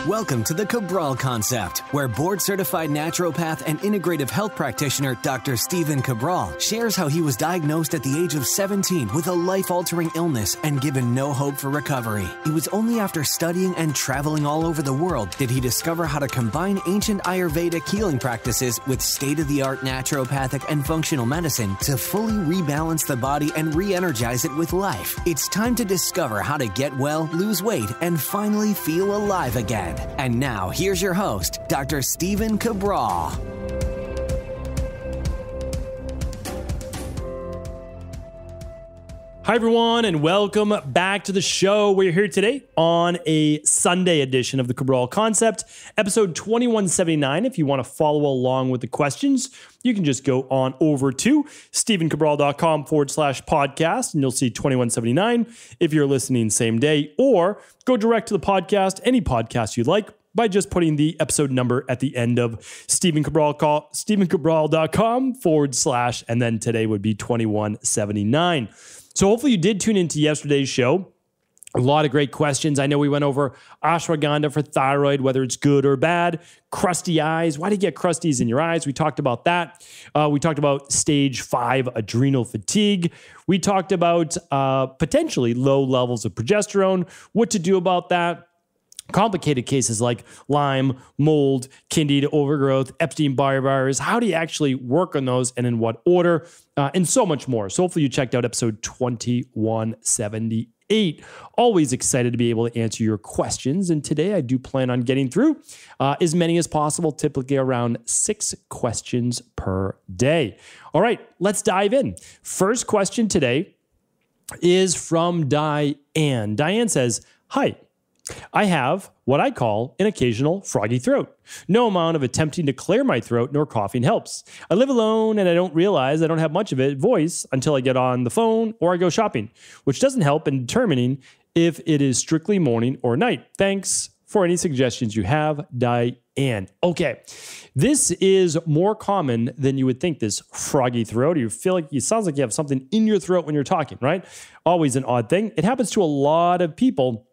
Welcome to the Cabral Concept, where board-certified naturopath and integrative health practitioner Dr. Stephen Cabral shares how he was diagnosed at the age of 17 with a life-altering illness and given no hope for recovery. It was only after studying and traveling all over the world did he discover how to combine ancient Ayurvedic healing practices with state-of-the-art naturopathic and functional medicine to fully rebalance the body and re-energize it with life. It's time to discover how to get well, lose weight, and finally feel alive again. And now, here's your host, Dr. Stephen Cabral. Hi, everyone, and welcome back to the show. We're here today on a Sunday edition of the Cabral Concept, episode 2179. If you want to follow along with the questions, you can just go on over to stephencabral.com/podcast, and you'll see 2179 if you're listening same day, or go direct to the podcast, any podcast you'd like, by just putting the episode number at the end of stephencabral.com/, and then today would be 2179. So hopefully you did tune into yesterday's show. A lot of great questions. I know we went over ashwagandha for thyroid, whether it's good or bad, crusty eyes. Why do you get crusties in your eyes? We talked about that. We talked about stage 5 adrenal fatigue. We talked about potentially low levels of progesterone, what to do about that. Complicated cases like Lyme, mold, candida overgrowth, Epstein-Barr virus. How do you actually work on those and in what order? And so much more. So hopefully you checked out episode 2178. Always excited to be able to answer your questions. And today I do plan on getting through as many as possible, typically around 6 questions per day. All right, let's dive in. First question today is from Dianne. Dianne says, "Hi. I have what I call an occasional froggy throat. No amount of attempting to clear my throat nor coughing helps. I live alone and I don't realize I don't have much of a voice until I get on the phone or I go shopping, which doesn't help in determining if it is strictly morning or night. Thanks for any suggestions you have, Dianne." Okay, this is more common than you would think, this froggy throat. You feel like it sounds like you have something in your throat when you're talking, right? Always an odd thing. It happens to a lot of people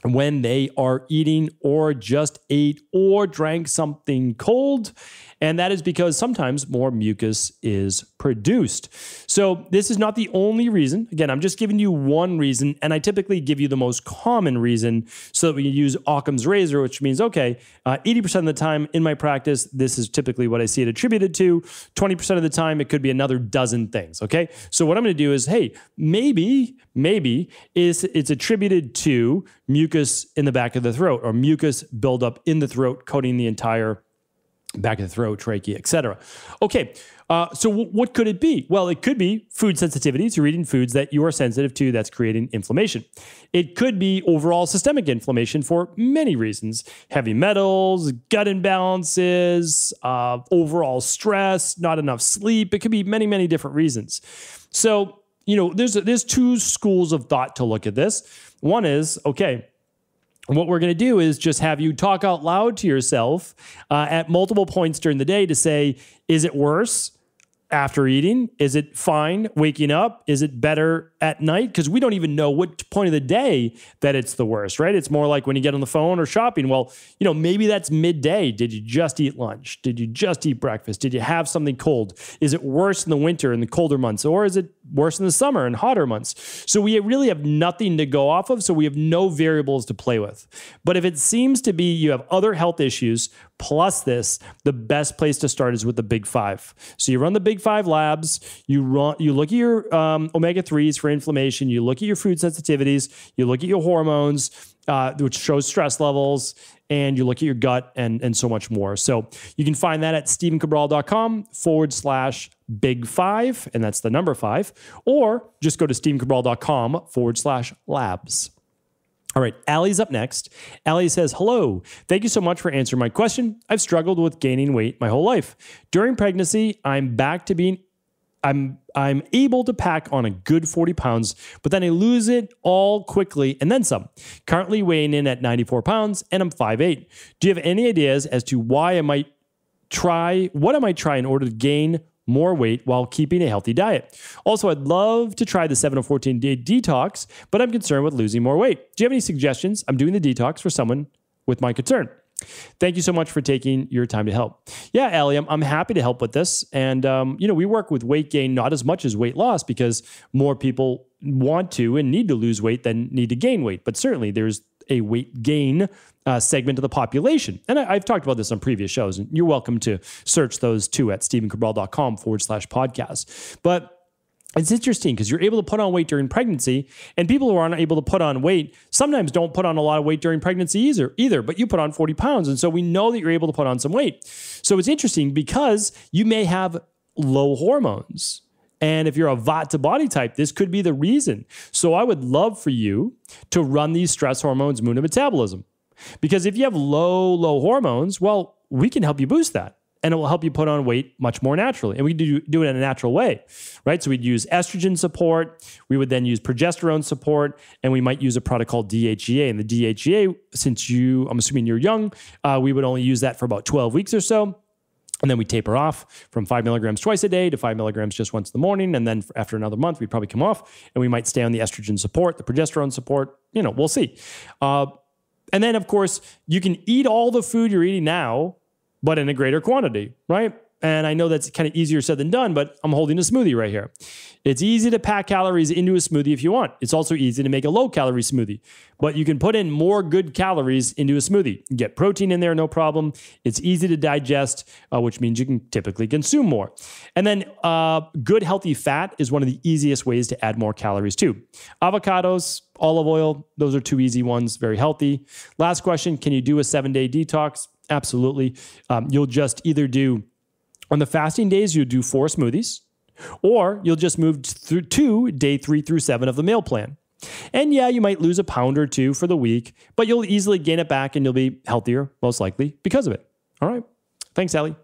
when they are eating or just ate or drank something cold. And that is because sometimes more mucus is produced. So this is not the only reason. Again, I'm just giving you one reason, and I typically give you the most common reason so that we can use Occam's razor, which means, okay, 80% of the time in my practice, this is typically what I see it attributed to. 20% of the time, it could be another dozen things, okay? So what I'm going to do is, hey, maybe it's attributed to mucus in the back of the throat or mucus buildup in the throat, coating the entire back of the throat, trachea, etc. Okay, so what could it be? Well, it could be food sensitivities. You're eating foods that you are sensitive to that's creating inflammation. It could be overall systemic inflammation for many reasons. Heavy metals, gut imbalances, overall stress, not enough sleep. It could be many, many different reasons. So, there's 2 schools of thought to look at this. One is, okay, what we're going to do is just have you talk out loud to yourself at multiple points during the day to say, is it worse after eating? Is it fine waking up? Is it better at night? Because we don't even know what point of the day that it's the worst, right? It's more like when you get on the phone or shopping. Well, maybe that's midday. Did you just eat lunch? Did you just eat breakfast? Did you have something cold? Is it worse in the winter and the colder months? Or is it worse in the summer and hotter months? So we really have nothing to go off of. So we have no variables to play with. But if it seems to be you have other health issues plus this, the best place to start is with the Big 5. So you run the Big 5 labs, you look at your omega-3s for inflammation, you look at your food sensitivities, you look at your hormones, which shows stress levels, and you look at your gut and so much more. So you can find that at stephencabral.com/Big 5, and that's the number 5, or just go to stephencabral.com/labs. All right, Allie's up next. Allie says, "Hello, thank you so much for answering my question. I've struggled with gaining weight my whole life. During pregnancy, I'm able to pack on a good 40 pounds, but then I lose it all quickly and then some. Currently weighing in at 94 pounds and I'm 5'8". Do you have any ideas as to what I might try in order to gain more weight while keeping a healthy diet? Also, I'd love to try the 7 or 14 day detox, but I'm concerned with losing more weight. Do you have any suggestions? I'm doing the detox for someone with my concern. Thank you so much for taking your time to help. Yeah, Allie, I'm happy to help with this. And, we work with weight gain, not as much as weight loss, because more people want to and need to lose weight than need to gain weight. But certainly there's a weight gain segment of the population. And I've talked about this on previous shows, and you're welcome to search those too at stephencabral.com/podcast. But it's interesting because you're able to put on weight during pregnancy, and people who aren't able to put on weight sometimes don't put on a lot of weight during pregnancy either, but you put on 40 pounds. And so we know that you're able to put on some weight. So it's interesting because you may have low hormones. And if you're a Vata to body type, this could be the reason. So I would love for you to run these stress hormones, mood, and metabolism. Because if you have low hormones, well, we can help you boost that. And it will help you put on weight much more naturally. And we do it in a natural way, right? So we'd use estrogen support. We would then use progesterone support. And we might use a product called DHEA. And the DHEA, since I'm assuming you're young, we would only use that for about 12 weeks or so. And then we taper off from 5 milligrams twice a day to 5 milligrams just once in the morning. And then after another month, we'd probably come off and we might stay on the estrogen support, the progesterone support. We'll see. And then, of course, you can eat all the food you're eating now, but in a greater quantity, right? And I know that's kind of easier said than done, but I'm holding a smoothie right here. It's easy to pack calories into a smoothie if you want. It's also easy to make a low-calorie smoothie, but you can put in more good calories into a smoothie. You get protein in there, no problem. It's easy to digest, which means you can typically consume more. And then good, healthy fat is one of the easiest ways to add more calories too. Avocados, olive oil, those are two easy ones, very healthy. Last question, can you do a 7-day detox? Absolutely. You'll just either do, on the fasting days, you'll do 4 smoothies, or you'll just move through to day 3 through 7 of the meal plan. And yeah, you might lose a pound or 2 for the week, but you'll easily gain it back and you'll be healthier, most likely, because of it. All right. Thanks, Allie.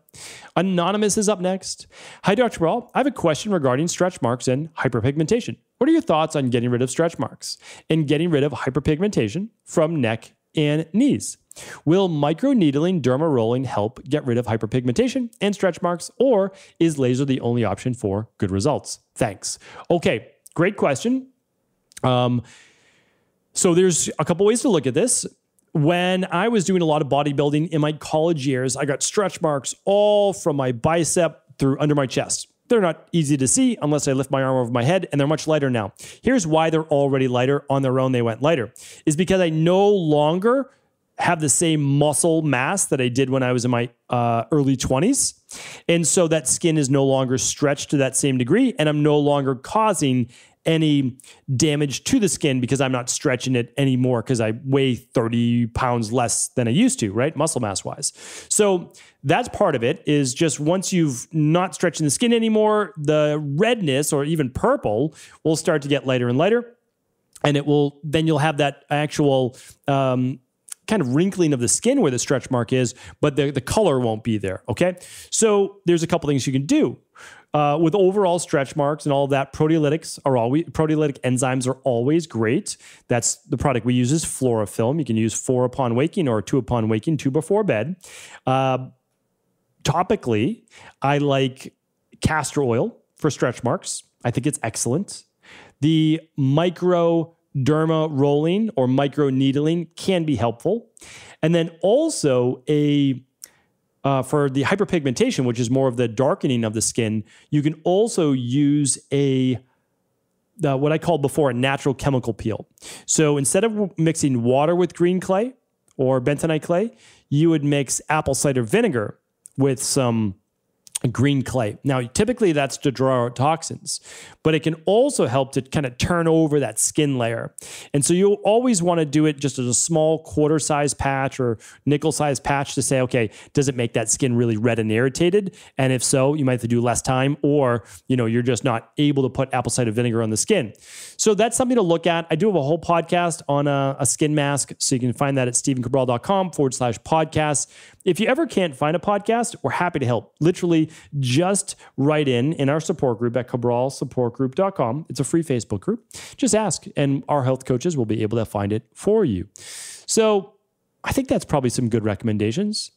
Anonymous is up next. Hi, Dr. Cabral. I have a question regarding stretch marks and hyperpigmentation. What are your thoughts on getting rid of stretch marks and getting rid of hyperpigmentation from neck and knees? Will microneedling derma rolling help get rid of hyperpigmentation and stretch marks, or is laser the only option for good results? Thanks. Okay, great question. So there's a couple ways to look at this. When I was doing a lot of bodybuilding in my college years, I got stretch marks all from my bicep through under my chest. They're not easy to see unless I lift my arm over my head, and they're much lighter now. Here's why they're already lighter. On their own, they went lighter. Is because I no longer have the same muscle mass that I did when I was in my early 20s. And so that skin is no longer stretched to that same degree, and I'm no longer causing any damage to the skin because I'm not stretching it anymore because I weigh 30 pounds less than I used to, right? Muscle mass wise. So that's part of it, is just once you've not stretching the skin anymore, the redness or even purple will start to get lighter and lighter. And then you'll have that actual kind of wrinkling of the skin where the stretch mark is, but the color won't be there, okay? So there's a couple things you can do. With overall stretch marks and all of that, proteolytic enzymes are always great. That's the product we use is Florafilm. You can use 4 upon waking or 2 upon waking, 2 before bed. Topically, I like castor oil for stretch marks. I think it's excellent. The microderma rolling or microneedling can be helpful. And then also for the hyperpigmentation, which is more of the darkening of the skin, you can also use what I called before a natural chemical peel. So instead of mixing water with green clay or bentonite clay, you would mix apple cider vinegar with some green clay. Now, typically that's to draw out toxins, but it can also help to kind of turn over that skin layer. And so you'll always want to do it just as a small quarter-size patch or nickel-size patch to say, okay, does it make that skin really red and irritated? And if so, you might have to do less time, or you're just not able to put apple cider vinegar on the skin. So that's something to look at. I do have a whole podcast on a skin mask, so you can find that at stephencabral.com/podcast. If you ever can't find a podcast, we're happy to help. Literally, just write in our support group at cabralsupportgroup.com. It's a free Facebook group. Just ask, and our health coaches will be able to find it for you. So I think that's probably some good recommendations.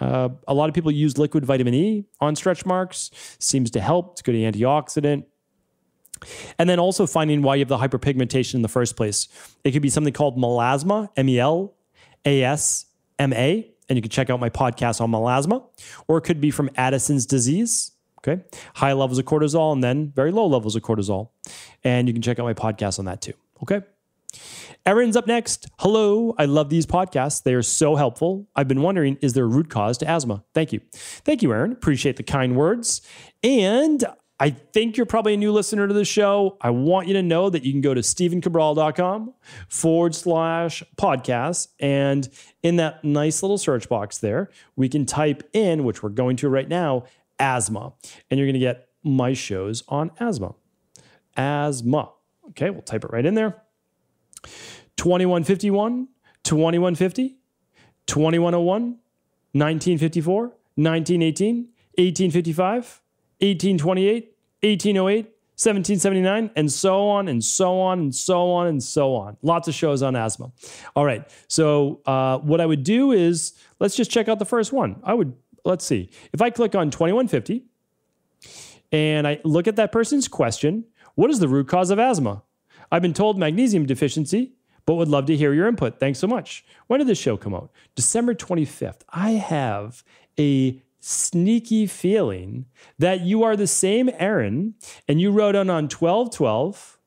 A lot of people use liquid vitamin E on stretch marks. Seems to help. It's a good antioxidant. And then also finding why you have the hyperpigmentation in the first place. It could be something called melasma, MELASMA. MA, and you can check out my podcast on melasma, or it could be from Addison's disease. Okay. High levels of cortisol and then very low levels of cortisol. And you can check out my podcast on that too. Okay. Erin's up next. Hello. I love these podcasts. They are so helpful. I've been wondering, is there a root cause to asthma? Thank you. Thank you, Erin. Appreciate the kind words. And I think you're probably a new listener to the show. I want you to know that you can go to stevencabral.com/podcast. And in that nice little search box there, we can type in, which we're going to right now, asthma. And you're going to get my shows on asthma. Asthma. Okay, we'll type it right in there. 2151, 2150, 2101, 1954, 1918, 1855, 1828, 1808, 1779, and so on and so on and so on and so on. Lots of shows on asthma. All right. So what I would do is, let's just check out the first one. Let's see. If I click on 2150 and I look at that person's question, what is the root cause of asthma? I've been told magnesium deficiency, but would love to hear your input. Thanks so much. When did this show come out? December 25th. I have a sneaky feeling that you are the same Erin, and you wrote in on 12/12,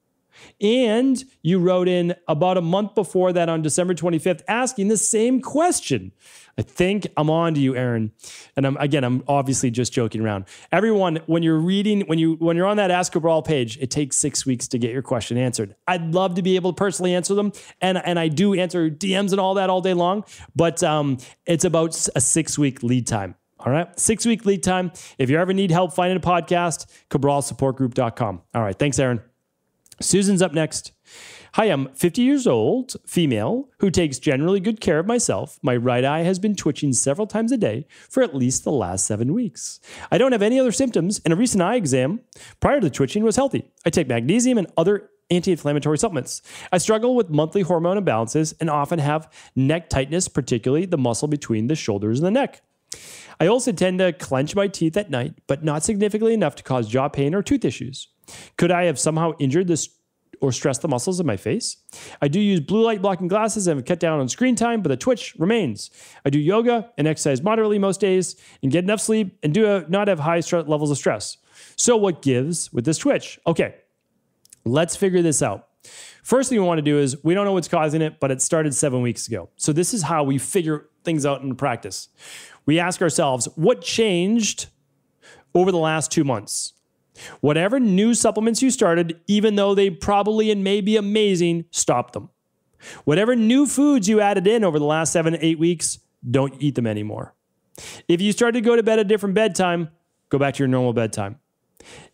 and you wrote in about a month before that on December 25th asking the same question. I think I'm on to you, Erin. And I'm obviously just joking around. Everyone, when you're on that Ask Cabral page, it takes 6 weeks to get your question answered. I'd love to be able to personally answer them. And I do answer DMs and all that all day long, but it's about a 6-week lead time. All right. 6-week lead time. If you ever need help finding a podcast, cabralsupportgroup.com. All right. Thanks, Erin. Susan's up next. Hi, I'm 50 years old, female, who takes generally good care of myself. My right eye has been twitching several times a day for at least the last 7 weeks. I don't have any other symptoms, and a recent eye exam prior to the twitching was healthy. I take magnesium and other anti-inflammatory supplements. I struggle with monthly hormone imbalances and often have neck tightness, particularly the muscle between the shoulders and the neck. I also tend to clench my teeth at night, but not significantly enough to cause jaw pain or tooth issues. Could I have somehow injured this or stressed the muscles of my face? I do use blue light blocking glasses and have cut down on screen time, but the twitch remains. I do yoga and exercise moderately most days and get enough sleep and do not have high levels of stress. So what gives with this twitch? Okay, let's figure this out. First thing we want to do is, we don't know what's causing it, but it started 7 weeks ago. So this is how we figure things out in practice. We ask ourselves, what changed over the last 2 months? Whatever new supplements you started, even though they probably and may be amazing, stop them. Whatever new foods you added in over the last 7 to 8 weeks, don't eat them anymore. If you started to go to bed at a different bedtime, go back to your normal bedtime.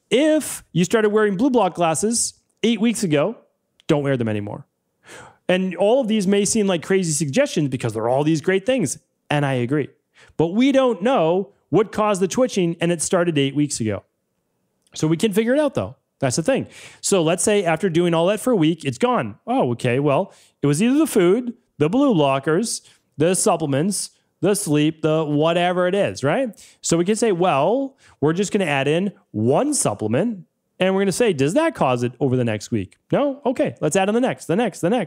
If you started wearing blue block glasses 8 weeks ago, don't wear them anymore. And all of these may seem like crazy suggestions because they're all these great things. And I agree. But we don't know what caused the twitching, and it started 8 weeks ago. So we can figure it out, though. That's the thing. So let's say after doing all that for a week, it's gone. Oh, okay. Well, it was either the food, the blue blockers, the supplements, the sleep, the whatever it is, right? So we can say, well, we're just going to add in one supplement, and we're going to say, does that cause it over the next week? No? Okay. Let's add in the next,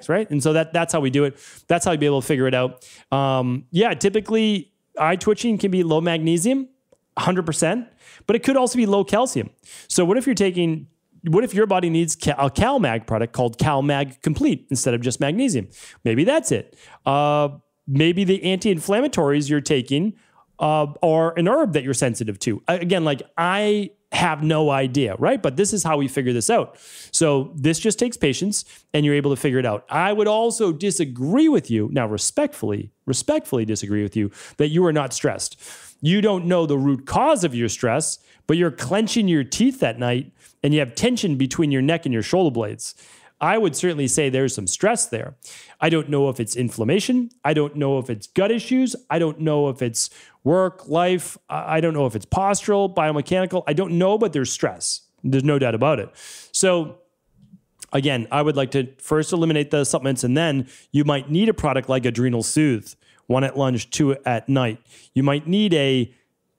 right? And so that's how we do it. That's how you'll be able to figure it out. Typically eye twitching can be low magnesium, 100%, but it could also be low calcium. So what if your body needs a CalMag product called CalMag Complete instead of just magnesium? Maybe that's it. Maybe the anti-inflammatories you're taking are an herb that you're sensitive to. Again, I have no idea, right? But this is how we figure this out. So this just takes patience, and you're able to figure it out. I would also disagree with you, now respectfully disagree with you, that you are not stressed. You don't know the root cause of your stress, but you're clenching your teeth at night and you have tension between your neck and your shoulder blades. I would certainly say there's some stress there. I don't know if it's inflammation. I don't know if it's gut issues. I don't know if it's work, life. I don't know if it's postural, biomechanical. I don't know, but there's stress. There's no doubt about it. So again, I would like to first eliminate the supplements, and then you might need a product like Adrenal Soothe, 1 at lunch, 2 at night. You might need a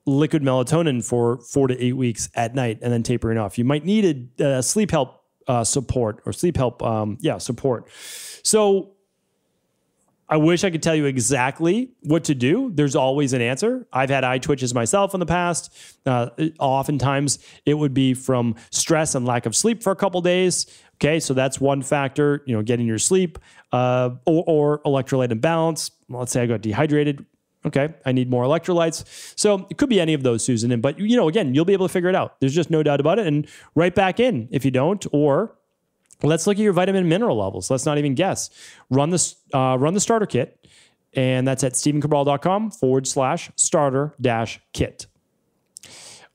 liquid melatonin for 4 to 8 weeks at night and then tapering off. You might need a sleep help support or sleep help support. So I wish I could tell you exactly what to do. There's always an answer. I've had eye twitches myself in the past. Oftentimes it would be from stress and lack of sleep for a couple days. Okay, so that's one factor, getting your sleep or electrolyte imbalance. Let's say I got dehydrated. Okay, I need more electrolytes. So it could be any of those, Susan. But, again, you'll be able to figure it out. There's just no doubt about it. And right back in if you don't, or let's look at your vitamin and mineral levels. Let's not even guess. Run the starter kit, and that's at stevencabral.com/starter-kit.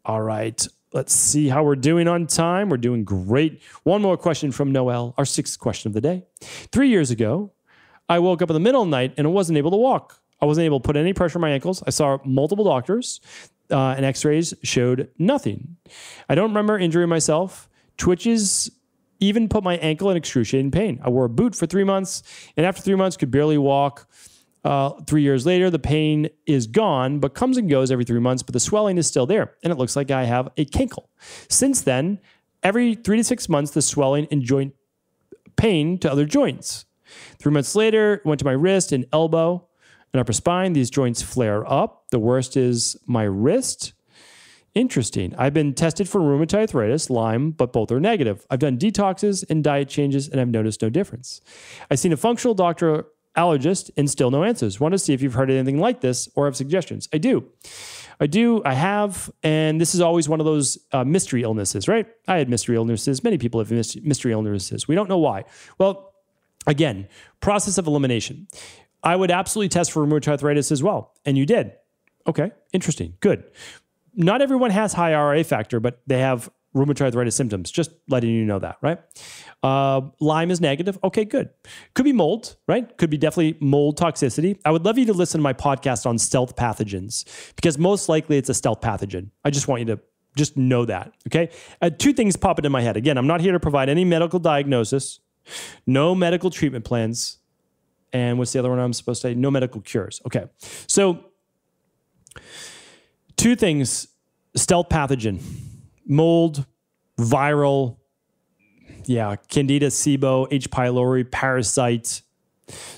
All right. Let's see how we're doing on time. We're doing great. One more question from Noel, our 6th question of the day. 3 years ago, I woke up in the middle of the night and I wasn't able to walk. I wasn't able to put any pressure on my ankles. I saw multiple doctors and x-rays showed nothing. I don't remember injuring myself. Twitches even put my ankle in excruciating pain. I wore a boot for 3 months, and after 3 months could barely walk. 3 years later, the pain is gone, but comes and goes every 3 months, but the swelling is still there, and it looks like I have a kinkle. Since then, every 3 to 6 months, the swelling and joint pain to other joints. 3 months later, went to my wrist and elbow and upper spine. These joints flare up. The worst is my wrist. Interesting. I've been tested for rheumatoid arthritis, Lyme, but both are negative. I've done detoxes and diet changes, and I've noticed no difference. I've seen a functional doctor, allergist, and still no answers. Want to see if you've heard anything like this or have suggestions. I do. I have, and this is always one of those mystery illnesses, right? I had mystery illnesses. Many people have mystery illnesses. We don't know why. Well, again, process of elimination. I would absolutely test for rheumatoid arthritis as well, and you did. Okay, interesting, good. Not everyone has high RA factor, but they have rheumatoid arthritis symptoms. Just letting you know that, right? Lyme is negative. Okay, good. Could be mold, right? Could be definitely mold toxicity. I would love you to listen to my podcast on stealth pathogens because most likely it's a stealth pathogen. I just want you to just know that, okay? 2 things pop into my head. Again, I'm not here to provide any medical diagnosis, no medical treatment plans, and what's the other one I'm supposed to say? No medical cures. Okay, so 2 things, stealth pathogen, mold, viral, Candida, SIBO, H. pylori, parasite.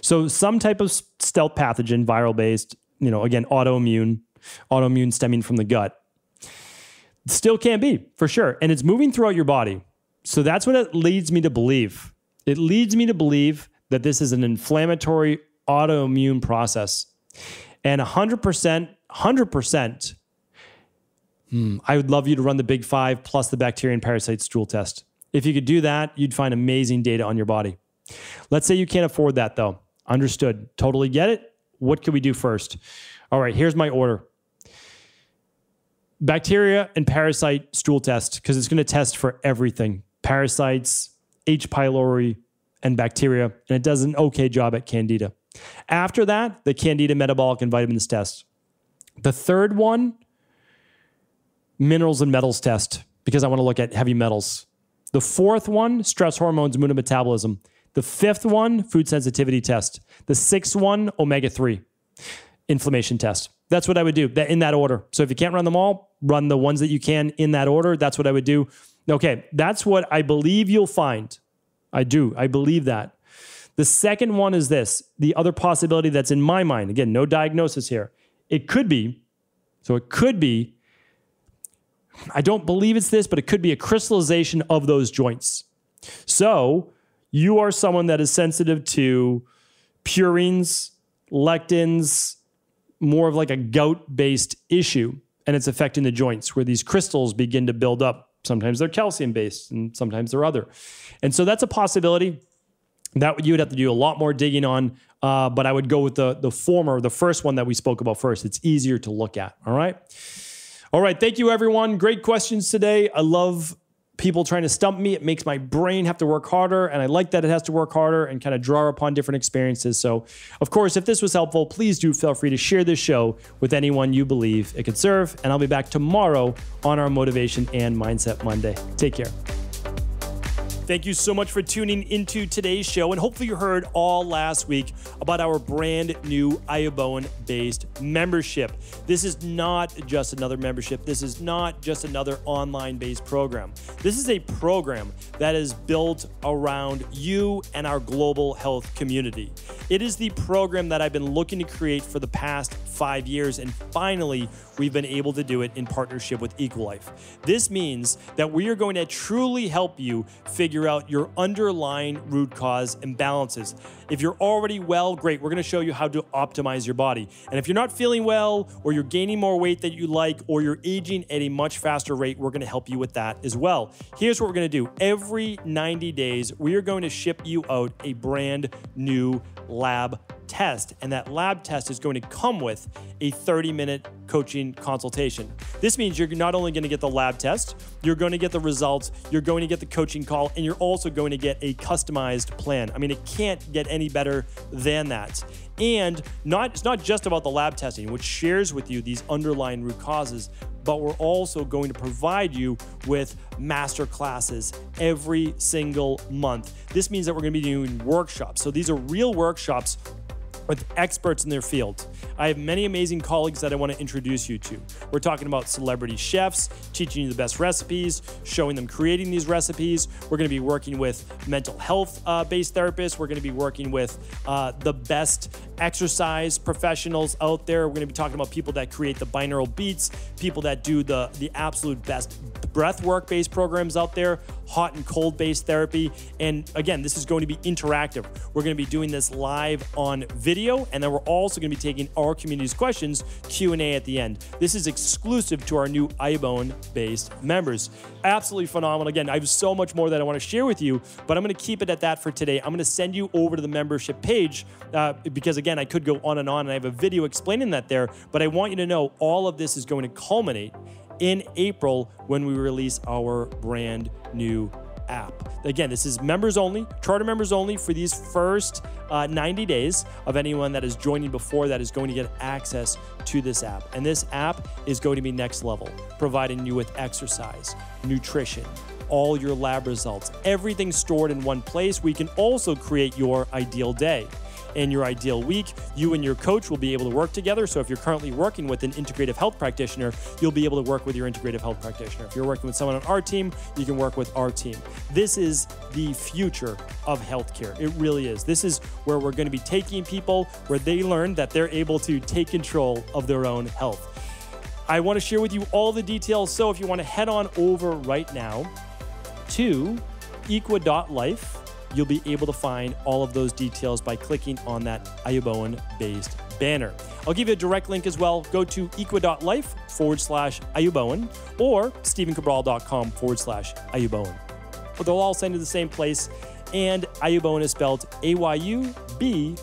So some type of stealth pathogen, viral-based, again, autoimmune stemming from the gut. Still can be, for sure. And it's moving throughout your body. So that's what it leads me to believe. It leads me to believe that this is an inflammatory autoimmune process. And 100%, I would love you to run the Big 5 plus the bacteria and parasite stool test. If you could do that, you'd find amazing data on your body. Let's say you can't afford that though. Understood. Totally get it. What can we do first? All right, here's my order. Bacteria and parasite stool test, because it's going to test for everything. Parasites, H. pylori, and bacteria, and it does an okay job at Candida. After that, the Candida metabolic and vitamins test. The third one, minerals and metals test, because I want to look at heavy metals. The fourth one, stress hormones, mood and metabolism. The 5th one, food sensitivity test. The 6th one, omega-3 inflammation test. That's what I would do in that order. So if you can't run them all, run the ones that you can in that order. That's what I would do. Okay, that's what I believe you'll find. I do. I believe that. The second one is this. The other possibility that's in my mind, again, no diagnosis here. It could be, I don't believe it's this, but it could be a crystallization of those joints. So you are someone that is sensitive to purines, lectins, more of like a gout-based issue, and it's affecting the joints where these crystals begin to build up. Sometimes they're calcium-based and sometimes they're other. And so that's a possibility that you would have to do a lot more digging on, but I would go with the first one that we spoke about first. It's easier to look at, all right? All right, thank you, everyone. Great questions today. I love people trying to stump me. It makes my brain have to work harder, and I like that it has to work harder and kind of draw upon different experiences. So, of course, if this was helpful, please do feel free to share this show with anyone you believe it could serve, and I'll be back tomorrow on our Motivation and Mindset Monday. Take care. Thank you so much for tuning into today's show. And hopefully you heard all last week about our brand new iBone-based membership. This is not just another membership. This is not just another online-based program. This is a program that is built around you and our global health community. It is the program that I've been looking to create for the past 5 years, and finally, we've been able to do it in partnership with Equalife. This means that we are going to truly help you figure out your underlying root cause imbalances. If you're already well, great. We're going to show you how to optimize your body. And if you're not feeling well, or you're gaining more weight than you like, or you're aging at a much faster rate, we're going to help you with that as well. Here's what we're going to do. Every 90 days, we are going to ship you out a brand new lab test, and that lab test is going to come with a 30-minute coaching consultation. This means you're not only going to get the lab test, you're going to get the results, you're going to get the coaching call, and you're also going to get a customized plan. I mean, it can't get any better than that. And it's not just about the lab testing, which shares with you these underlying root causes, but we're also going to provide you with master classes every single month. This means that we're going to be doing workshops. So these are real workshops with experts in their field. I have many amazing colleagues that I want to introduce you to. We're talking about celebrity chefs, teaching you the best recipes, showing them creating these recipes. We're going to be working with mental health based therapists. We're going to be working with the best exercise professionals out there. We're going to be talking about people that create the binaural beats, people that do the absolute best breath work based programs out there, hot and cold based therapy. And again, this is going to be interactive. We're going to be doing this live on video, and then we're also going to be taking our community's questions, Q&A at the end. This is exclusive to our new iBone based members. Absolutely phenomenal. Again, I have so much more that I want to share with you, but I'm going to keep it at that for today. I'm going to send you over to the membership page because again, I could go on, and I have a video explaining that there, but I want you to know all of this is going to culminate in April when we release our brand new app. Again, this is members only, charter members only for these first 90 days of anyone that is joining before that is going to get access to this app. And this app is going to be next level, providing you with exercise, nutrition, all your lab results, everything stored in one place. We can also create your ideal day. In your ideal week, you and your coach will be able to work together. So if you're currently working with an integrative health practitioner, you'll be able to work with your integrative health practitioner. If you're working with someone on our team, you can work with our team. This is the future of healthcare. It really is. This is where we're going to be taking people where they learn that they're able to take control of their own health. I want to share with you all the details. So if you want to head on over right now to equa.life, you'll be able to find all of those details by clicking on that iBone-based banner. I'll give you a direct link as well. Go to equa.life/iBone or stevencabral.com/iBone. But they'll all send you to the same place, and iBone is spelled AYUBOWAN.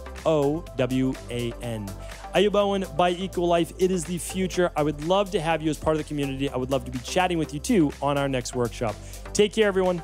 iBone by Equalife. It is the future. I would love to have you as part of the community. I would love to be chatting with you too on our next workshop. Take care, everyone.